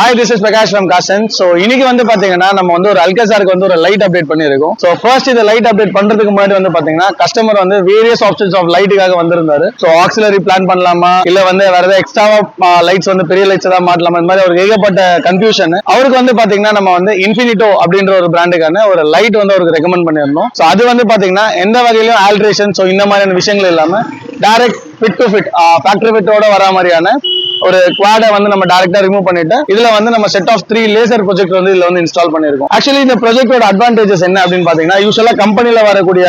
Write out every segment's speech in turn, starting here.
Hi, this is Prakash from Carson. So இன்னைக்கு வந்து பாத்தீங்கன்னா நம்ம வந்து ஒரு அல்கசாருக்கு வந்து ஒரு லைட் அப்டேட் பண்ணிருக்கோம். So first இந்த லைட் அப்டேட் பண்றதுக்கு முன்னாடி வந்து பாத்தீங்கன்னா கஸ்டமர் வந்து வேரியஸ் ஆப்ஷன்ஸ் ஆஃப் லைட்டுக்காக வந்திருந்தாரு. So ஆக்சிலரி பிளான் பண்ணலாமா இல்ல வந்து வேற ஏதாவது எக்ஸ்ட்ராவா லைட்ஸ் வந்து பெரிய லைட்ஸ் ஏதாவது மாட்டலாமா இந்த மாதிரி ஒரு ஏகப்பட்ட கன்ஃபியூஷன். அவருக்கு வந்து பாத்தீங்கன்னா நம்ம வந்து இன்ஃபினிட்டோ அப்படின்ற ஒரு பிராண்டுக்கான ஒரு லைட் வந்து அவருக்கு ரெக்கமெண்ட் பண்ணிருந்தோம். So அது வந்து பாத்தீங்கன்னா எந்த வகையிலும் ஆல்ட்ரேஷன் ஸோ இந்த மாதிரியான விஷயங்கள் இல்லாம direct fit to fit factory ஃபிட்டோட வர மாதிரியான ஒரு குவாடை வந்து நம்ம டைரக்டா ரிமூவ் பண்ணிட்டு இதுல வந்து நம்ம செட் ஆஃப் 3 லேசர் ப்ரொஜெக்ட் வந்து இதுல வந்து இன்ஸ்டால் பண்ணிருக்கோம். ஆக்சுவலி இந்த ப்ரொஜெக்டோட அட்வான்டேஜஸ் என்ன அப்படின்னு பாத்தீங்கன்னா யூஸ்வலா கம்பெனில வரக்கூடிய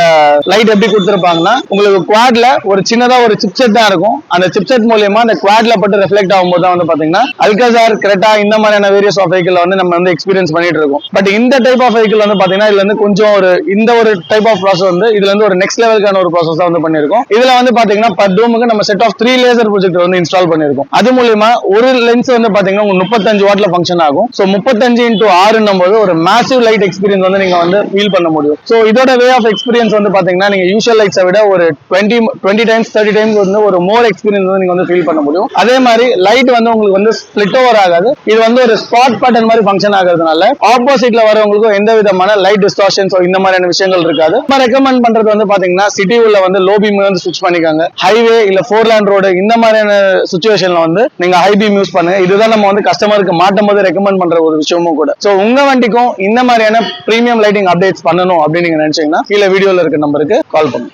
லைட் எப்படி கொடுத்திருப்பாங்கன்னா உங்களுக்கு குவாட்ல ஒரு சின்னதா ஒரு சிப்செட் தான் இருக்கும். அந்த சிப்செட் மூலமா அந்த குவாட்ல பட்டு ரிஃப்ளெக்ட் ஆகும்போது தான் வந்து பாத்தீங்கன்னா அல்கசார் கிரெட்டா இந்த மாதிரியான வேரியஸ் ஆஃப் வெஹிக்கிள் வந்து நம்ம வந்து எக்ஸ்பீரியன்ஸ் பண்ணிட்டு இருக்கோம். பட் இந்த டைப் ஆஃப் வெஹிக்கிள் வந்து பாத்தீங்கன்னா இதுல இருந்து கொஞ்சம் ஒரு இந்த ஒரு டைப் ஆஃப் ப்ராசஸ் வந்து இதுல இருந்து ஒரு நெக்ஸ்ட் லெவலுக்கான ஒரு ப்ராசஸ் தான் வந்து பண்ணிருக்கோம். இதுல வந்து பாத்தீங்கன்னா பர் டூமுக்கு நம்ம செட் ஆஃப் 3 லேசர் ப்ரொஜெக்ட் வந்து இன்ஸ்டால் பண்ணிருக்கோம். அது மூலமா ஒரு லென்ஸ் வந்து பாத்தீங்கன்னா 35 வாட்ல ஃபங்க்ஷன் ஆகும். சோ 35 into 6 போது ஒரு மேசிவ் லைட் எக்ஸ்பீரியன்ஸ் வந்து நீங்க வந்து ஃபீல் பண்ண முடியும். சோ இதோட வே ஆஃப் எக்ஸ்பீரியன்ஸ் வந்து பாத்தீங்கன்னா நீங்க யூசுவல் லைட்ஸை விட ஒரு 20 டைம்ஸ் 30 டைம்ஸ் வந்து ஒரு மோர் எக்ஸ்பீரியன்ஸ் வந்து நீங்க வந்து ஃபீல் பண்ண முடியும். அதே மாதிரி லைட் வந்து உங்களுக்கு வந்து ஸ்பிளிட் ஓவர் ஆகாது. இது வந்து ஒரு ஸ்பாட் பேட்டர்ன் மாதிரி ஃபங்க்ஷன் ஆகிறதுனால ஆப்போசிட்ல வரவங்களுக்கும் எந்த விதமான லைட் டிஸ்டார்ஷன்ஸ் இந்த மாதிரியான விஷயங்கள் இருக்காது. நம்ம ரெக்கமெண்ட் பண்றது வந்து பாத்தீங்கன்னா சிட்டி உள்ள வந்து லோ பீம் வந்து ஸ்விட்ச் பண்ணிக்காங்க. ஹைவே இல்ல 4 லேன் ரோடு இந்த மாதிரியான சிச்சுவேஷன்ல வந்து நீங்க ஹை பீம் யூஸ் பண்ணுங்க. இதுதான் நம்ம வந்து கஸ்டமருக்கு மாட்டும் போது ரெக்கமெண்ட் பண்ற ஒரு விஷயமும் கூட. சோ உங்க வண்டிக்கும் இந்த மாதிரியான பிரீமியம் லைட்டிங் அப்டேட்ஸ் பண்ணணும் அப்படின்னு நீங்க நினைச்சீங்கன்னா கீழே வீடியோல இருக்க நம்பருக்கு கால் பண்ணுங்க.